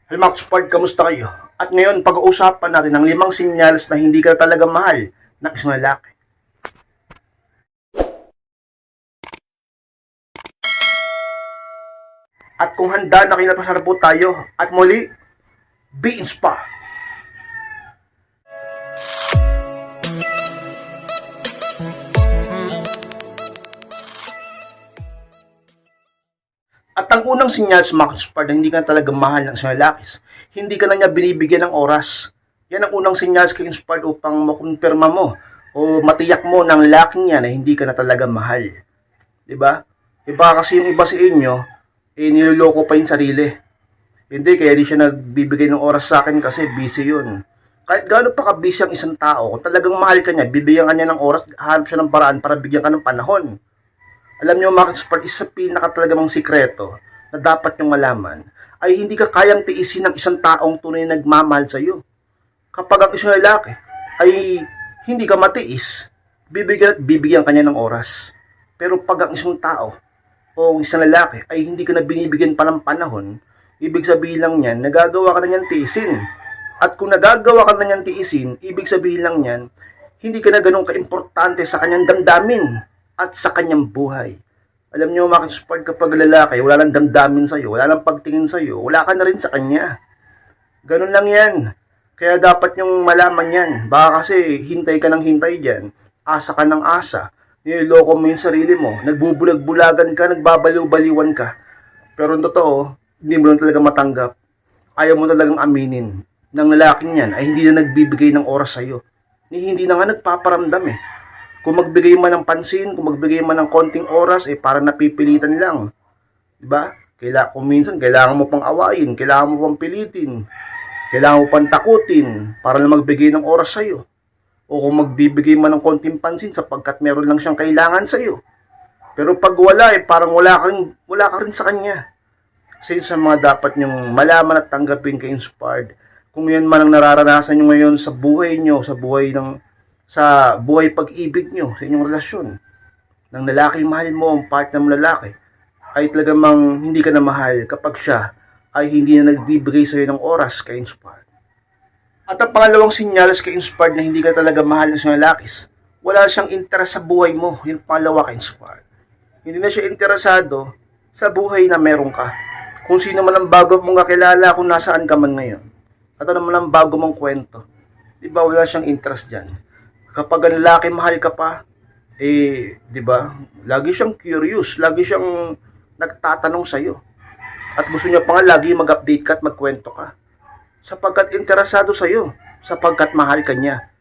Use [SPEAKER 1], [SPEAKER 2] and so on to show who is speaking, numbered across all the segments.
[SPEAKER 1] Hey Max Pard, kamusta kayo? At ngayon, pag-uusapan natin ang 5 senyales na hindi ka talaga mahal ng isang lalaki. At kung handa na kinapasarap po tayo, at muli, be inspired. At ang unang senyales, Max Pard, na hindi ka talaga mahal ng isang lalaki, hindi ka na niya binibigyan ng oras. Yan ang unang senyales kay inspired upang makumpirma mo o matiyak mo ng laking niya na hindi ka na talaga mahal. 'Di ba? Iba kasi yung iba sa inyo, niloloko pa yung sarili. Hindi, kaya di siya nagbibigay ng oras sa akin kasi busy yun. Kahit gaano pa ka-busy ang isang tao, kung talagang mahal ka niya, bibigyan ka niya ng oras, hanap siya ng paraan para bigyan ka ng panahon. Alam niyo, mga expert, isa sa pinaka talagang sikreto na dapat niyong malaman ay hindi ka kayang tiisin ng isang taong tunay na nagmamahal sa iyo. Kapag ang isang lalaki ay hindi ka matiis, bibigyan ka niya ng oras. Pero pag ang isang tao o isang lalaki ay hindi ka na binibigyan pa ng panahon, ibig sabihin lang niyan, nagagawa ka na niyan tiisin. At kung nagagawa ka na niyan tiisin, ibig sabihin lang niyan, hindi ka na ganun kaimportante sa kanyang damdamin at sa kanyang buhay. Alam niyo, mga support, kapag lalaki, wala nang damdamin sa'yo, wala nang pagtingin sa'yo, wala ka na rin sa kanya. Ganun lang yan. Kaya dapat niyong malaman yan. Baka kasi hintay ka ng hintay dyan, asa ka ng asa, niloloko mo yung sarili mo, nagbubulag-bulagan ka, nagbabaliw-baliwan ka. Pero totoo, hindi mo lang talaga matanggap. Ayaw mo talagang aminin ng lalaking yan ay hindi na nagbibigay ng oras sa'yo. Hindi na nga nagpaparamdam eh. Kung magbigay man ng pansin, kung magbigay man ng konting oras, para napipilitan lang. Diba? Kung minsan, kailangan mo pang awayin, kailangan mo pang pilitin, kailangan mo pang takutin para na magbigay ng oras sa'yo. O kung magbibigay man ng konting pansin sapagkat meron lang siyang kailangan sa'yo. Pero pag wala, parang wala ka rin sa kanya. Kasi sa mga dapat nyong malaman at tanggapin kay Inspired, kung yan man ang nararanasan nyo ngayon sa buhay nyo, sa buhay pag-ibig nyo, sa inyong relasyon, ng lalaki mahal mo, ang partner mo lalaki, ay talagang hindi ka na mahal kapag siya ay hindi na nagbibigay sa iyo ng oras kay Inspired. At ang pangalawang sinyalas kay Inspired na hindi ka talaga mahal ng isang lalaki, wala siyang interes sa buhay mo. Yung pangalawa kay Inspired. Hindi na siya interesado sa buhay na meron ka. Kung sino man ang bago mong kakilala, kung nasaan ka man ngayon. At ano man ang bago mong kwento. Di ba, wala siyang interest dyan. Kapag ang lalaki mahal ka pa, di ba, lagi siyang curious, lagi siyang nagtatanong sa'yo. At gusto niya pa nga lagi mag-update ka at magkwento ka. Sapagkat interesado sa'yo, sapagkat mahal ka niya.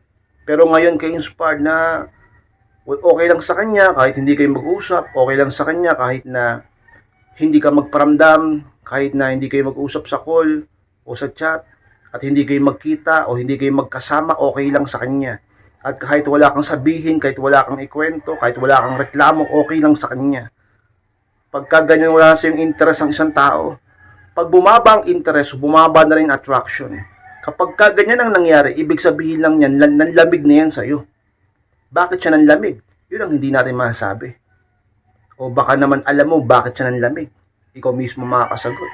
[SPEAKER 1] Pero ngayon kay Inspired na okay lang sa kanya kahit hindi kayo mag-usap, okay lang sa kanya kahit na hindi ka magparamdam, kahit na hindi kayo mag-usap sa call o sa chat, at hindi kayo magkita o hindi kayo magkasama, okay lang sa kanya. At kahit wala kang sabihin, kahit wala kang ikwento, kahit wala kang reklamo, okay lang sa kanya. Pagka ganyan wala sa yung interest ng isang tao, pag bumaba ang interest, bumaba na rin attraction. Kapag ganyan ang nangyari, ibig sabihin lang yan, nanlamig na yan sa'yo. Bakit siya nanlamig? Yun ang hindi natin masasabi. O baka naman alam mo bakit siya nanlamig. Ikaw mismo makakasagot.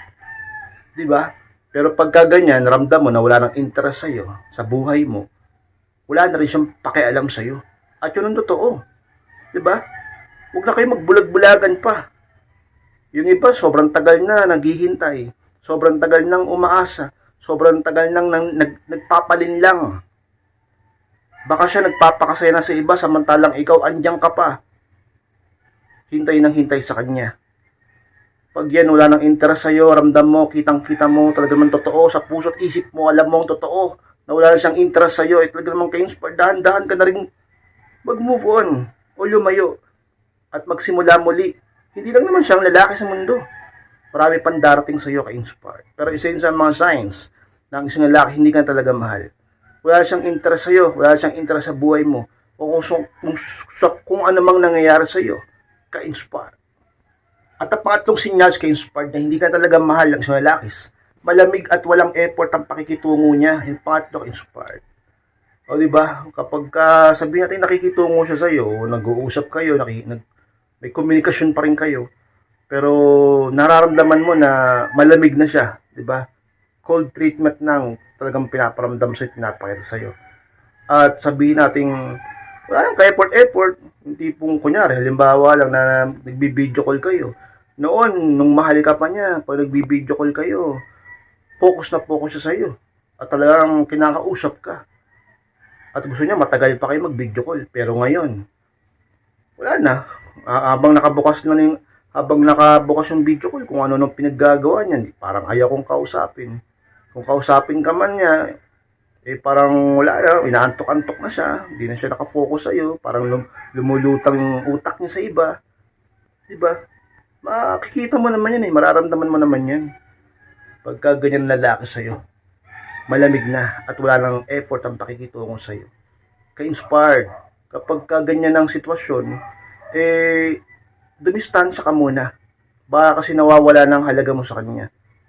[SPEAKER 1] Diba? Pero pagka ganyan, ramdam mo na wala nang interest sa'yo, sa buhay mo, wala na rin siyang pakialam sa'yo. At yun ang totoo. Diba? Huwag na kayo magbulag-bulagan pa. Yung iba, sobrang tagal na naghihintay. Sobrang tagal nang umaasa. Sobrang tagal nang nagpapalin lang. Baka siya nagpapakasaya na sa iba samantalang ikaw andyan ka pa. Hintay nang hintay sa kanya. Pag yan wala nang interest sa'yo, ramdam mo, kitang-kita mo, talaga naman totoo, sa puso't isip mo, alam mo ang totoo, na wala na siyang interest sa'yo, talaga naman kayo, dahan-dahan ka na rin mag-move on, o lumayo, at magsimula muli. Hindi lang naman siyang lalaki sa mundo. Marami pang darating sa'yo kay Inspired. Pero isa yun sa mga signs na ang isang lalaki hindi ka talaga mahal. Wala siyang interest sa'yo, wala siyang interest sa buhay mo, o kung ano mang nangyayari sa'yo, ka-inspired. At ang pangatlong sinyals kay Inspired na hindi ka talaga mahal ng isang lalaki, malamig at walang effort ang pakikitungo niya. Yung pangatlo, Inspired. O diba, kapag sabihin natin nakikitungo siya sa'yo, nag-uusap kayo, may komunikasyon pa rin kayo, pero nararamdaman mo na malamig na siya, diba? cold treatment ng talagang pinaparamdam sa'yo, pinapakita sa'yo. At sabihin natin, wala nang ka-effort, hindi pong kunyari, halimbawa lang na nagbi-video call kayo. Noon, nung mahal ka pa niya, pag nagbi-video call kayo, focus na focus siya sa'yo. At talagang kinakausap ka. At gusto niya matagal pa kayo mag-video call. Pero ngayon, wala na. Habang nakabukas yung video call, kung ano nung pinaggagawa niya, parang ayaw kong kausapin. Kung kausapin ka man niya, parang wala na, inaantok-antok na siya, hindi na siya nakafocus sa'yo, parang lumulutang yung utak niya sa iba. Diba? Makikita mo naman yan mararamdaman mo naman yan. Pagka ganyan lalaki sa'yo, malamig na at wala nang effort ang pakikitungo sa'yo. Ka-inspired. Kapag ganyan ang sitwasyon, dumistansya ka muna. Baka kasi nawawala ng halaga mo sa kanya.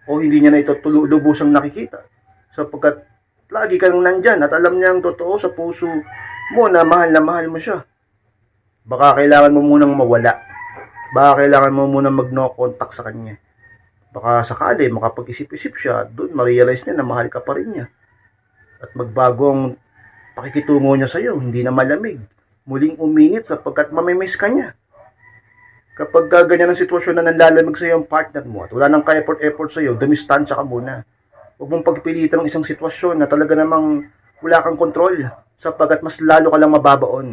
[SPEAKER 1] O hindi niya na ito lubusang nakikita. Sapagkat lagi kang nandyan at alam niya ang totoo sa puso mo na mahal mo siya. Baka kailangan mo munang mawala. Baka kailangan mo munang mag-no contact sa kanya. Baka sakali makapag-isip-isip siya, doon ma-realize niya na mahal ka pa rin niya. At magbago ang pakikitungo niya sa'yo, hindi na malamig. Muling uminit sapagkat mamimiss ka niya. Kapag ganyan ang sitwasyon na nanlalamig sa'yo ang partner mo at wala nang ka-effort sa'yo, dumistansya ka muna. Huwag mong pagpilitan ng isang sitwasyon na talaga namang wala kang kontrol sapagkat mas lalo ka lang mababaon.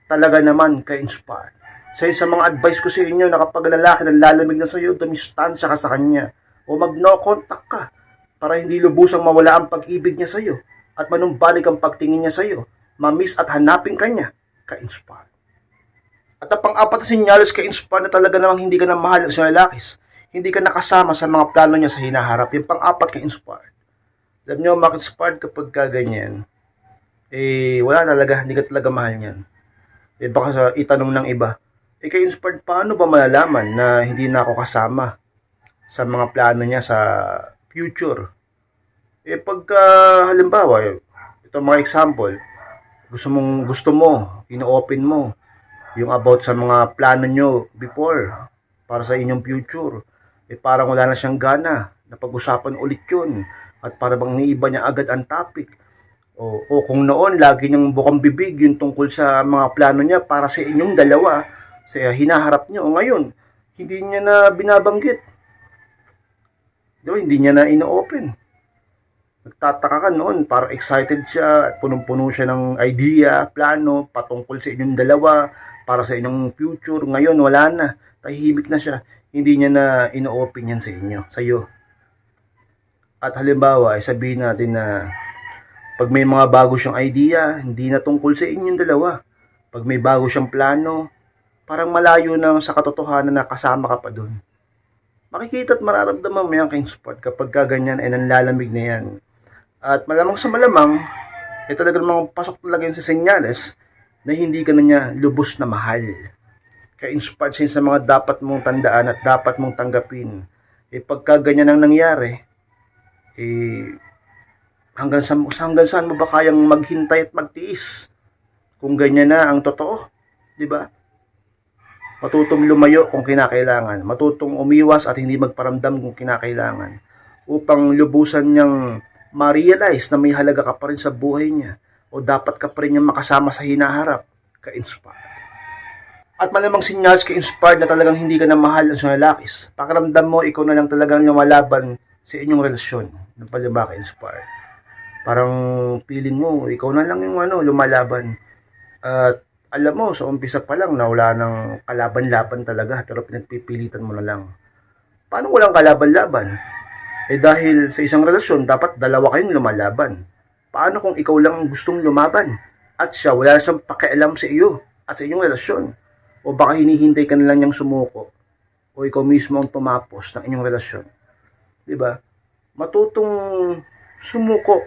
[SPEAKER 1] Talaga naman ka-inspire. Sa mga advice ko sa inyo na kapag lalaki nanlalamig na sa'yo, dumistansya ka sa kanya o mag-no contact ka para hindi lubusang mawala ang pag-ibig niya sa'yo at manumbalik ang pagtingin niya sa'yo, ma-miss at hanapin ka niya, ka-inspire. At ang pang-apat na senyales ka-inspire na talaga namang hindi ka na mahal sa lalakis. Hindi ka nakasama sa mga plano niya sa hinaharap. Yung pang-apat ka-inspired. Alam niyo, ma-inspired kapag ganyan, wala talaga, hindi ka talaga mahal niyan. Baka itanong ng iba, ka-inspired, paano ba malalaman na hindi na ako kasama sa mga plano niya sa future? Pagka, halimbawa, ito mga example, gusto mo, ino-open mo, yung about sa mga plano nyo before, para sa inyong future, parang wala na siyang gana, napag-usapan ulit yun, at para bang niiba niya agad ang topic. O kung noon, lagi niyang bukang bibig yung tungkol sa mga plano niya para sa inyong dalawa, sa hinaharap niyo. O ngayon, hindi niya na binabanggit. Diba? Hindi niya na ino-open. Nagtataka ka noon, parang excited siya, punong-puno siya ng idea, plano, patungkol sa inyong dalawa, para sa inyong future. Ngayon, wala na. Tahimik na siya. Hindi niya na ino-open yan sa inyo, sa iyo. At halimbawa, sabihin natin na pag may mga bago siyang idea, hindi na tungkol sa inyong dalawa. Pag may bago siyang plano, parang malayo na sa katotohanan na kasama ka pa doon. Makikita at mararamdaman mo yan ka-inspired kapag ganyan ay nanlalamig na yan. At malamang sa malamang, talaga namang pasok talaga yun sa senyales na hindi ka na niya lubos na mahal. Ka-inspired sa mga dapat mong tandaan at dapat mong tanggapin. Pagka ganyan ang nangyari, hanggang saan mo ba kayang maghintay at magtiis? Kung ganyan na ang totoo, di ba? Matutong lumayo kung kinakailangan, matutong umiwas at hindi magparamdam kung kinakailangan, upang lubusan niyang ma-realize na may halaga ka pa rin sa buhay niya o dapat ka pa rin niyang makasama sa hinaharap, ka-inspired. At malamang sinyals ka-inspired na talagang hindi ka na mahal sa lalakis. Pakiramdam mo, ikaw na lang talagang lumalaban sa inyong relasyon. Ano pala ba ka-inspired? Parang feeling mo, ikaw na lang yung lumalaban. At alam mo, sa umpisa pa lang na wala nang kalaban-laban talaga, pero pinagpipilitan mo na lang. Paano walang kalaban-laban? Dahil sa isang relasyon, dapat dalawa kayong lumalaban. Paano kung ikaw lang ang gustong lumaban? At siya, wala siyang pakialam sa iyo at sa inyong relasyon. O baka hinihintay ka na lang niyang sumuko. O ikaw mismo ang tumapos ng inyong relasyon. Diba? Matutong sumuko.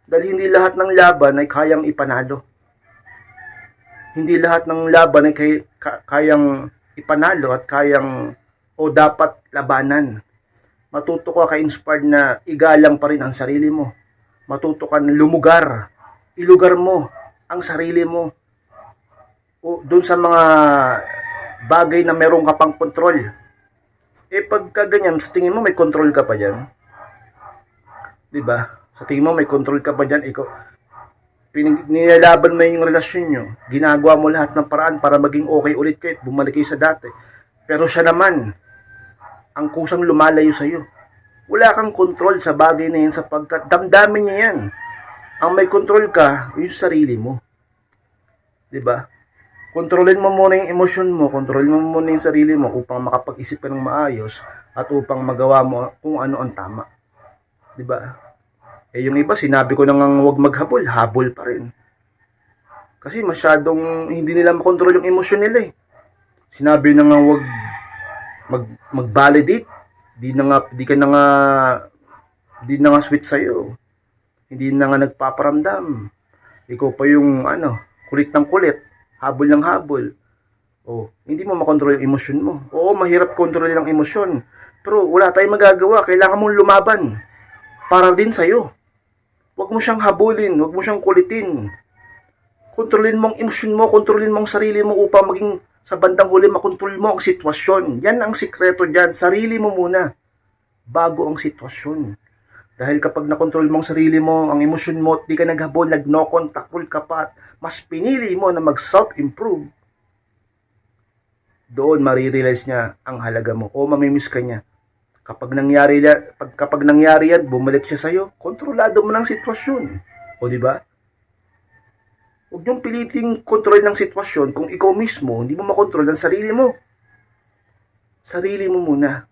[SPEAKER 1] Dahil hindi lahat ng laban ay kayang ipanalo. Hindi lahat ng laban ay kayang ipanalo at kayang o dapat labanan. Matuto ka ka-inspired na igalang pa rin ang sarili mo. Matuto ka na lumugar. Ilugar mo ang sarili mo. O doon sa mga bagay na meron ka pang kontrol. Pagka ganyan, sa tingin mo may kontrol ka pa dyan. Di ba? Sa tingin mo, may control ka ba dyan? Ikaw, nilalaban mo yung relasyon nyo. Ginagawa mo lahat ng paraan para maging okay ulit kayo at bumalik kayo sa dati. Pero siya naman, ang kusang lumalayo sa'yo. Wala kang control sa bagay na yan sapagkat damdamin niya yan. Ang may control ka, yung sarili mo. Diba? Kontrolin mo muna yung emosyon mo, kontrolin mo muna yung sarili mo upang makapag-isip ka ng maayos at upang magawa mo kung ano ang tama. Diba? Eh yung iba, sinabi ko na nga huwag maghabol, habol pa rin. Kasi masyadong hindi nila makontrol yung emosyon nila eh. Sinabi na nga huwag mag-validate, di ka na nga sweet sa'yo. Hindi na nga nagpaparamdam. Ikaw pa yung kulit ng kulit, habol ng habol. Oh, hindi mo makontrol yung emosyon mo. Oo, mahirap kontrolin ang emosyon. Pero wala tayong magagawa, kailangan mong lumaban. Para din sa'yo. Huwag mo siyang habulin, huwag mo siyang kulitin. Kontrolin mo ang emosyon mo, kontrolin mo ang sarili mo upang maging sa bandang huli makontrol mo ang sitwasyon. Yan ang sikreto dyan. Sarili mo muna bago ang sitwasyon. Dahil kapag nakontrol mo ang sarili mo, ang emosyon mo, di ka naghabol, nag-no contact rule ka pa, mas pinili mo na mag-self-improve, doon marirealize niya ang halaga mo o mamimiss ka niya. Kapag nangyari yan, bumalik siya sa'yo, kontrolado mo ng sitwasyon. O di ba? Huwag niyong piliting kontrol ng sitwasyon kung ikaw mismo hindi mo makontrol ang sarili mo. Sarili mo muna.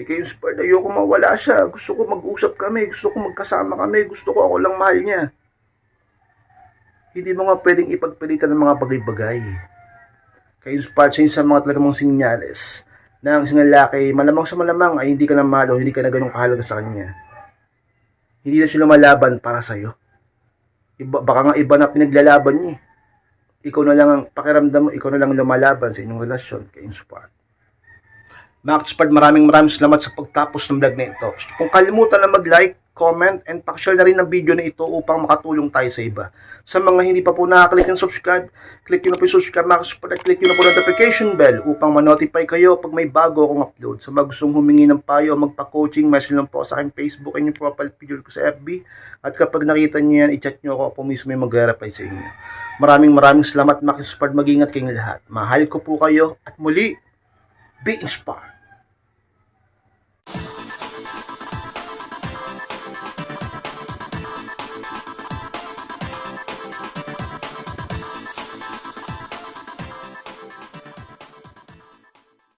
[SPEAKER 1] Kayo inspired, ayoko mawala siya. Gusto ko mag-usap kami, gusto ko magkasama kami, gusto ko ako lang mahal niya. Hindi mo nga pwedeng ipagpilitan ng mga bagay-bagay. Kayo inspired sa mga talagang sinyales na ang isang lalaki, malamang sa malamang ay hindi ka na mahal o hindi ka na ganun kahalaga sa kanya. Hindi na siya lumalaban para sa'yo. Baka nga iba na pinaglalaban niya. Ikaw na lang ang pakiramdam mo, ikaw na lang lumalaban sa inyong relasyon. Kayo inspired. Mga Katspad, maraming salamat sa pagtapos ng vlog na ito. Kung kalimutan na mag-like, comment, and pakishare na rin ng video na ito upang makatulong tayo sa iba. Sa mga hindi pa po nakaklik ng subscribe, click nyo na po yung subscribe mga Katspad at click nyo na po notification bell upang ma-notify kayo pag may bago akong upload. Sa mga gustong humingi ng payo o magpa-coaching, message lang po sa aking Facebook and yung profile picture ko sa FB. At kapag nakita nyo yan, i-chat nyo ako mismo yung mag-reply sa inyo. Maraming salamat mga Katspad, mag-ingat kayong lahat. Mahal ko po kayo at muli, be inspired.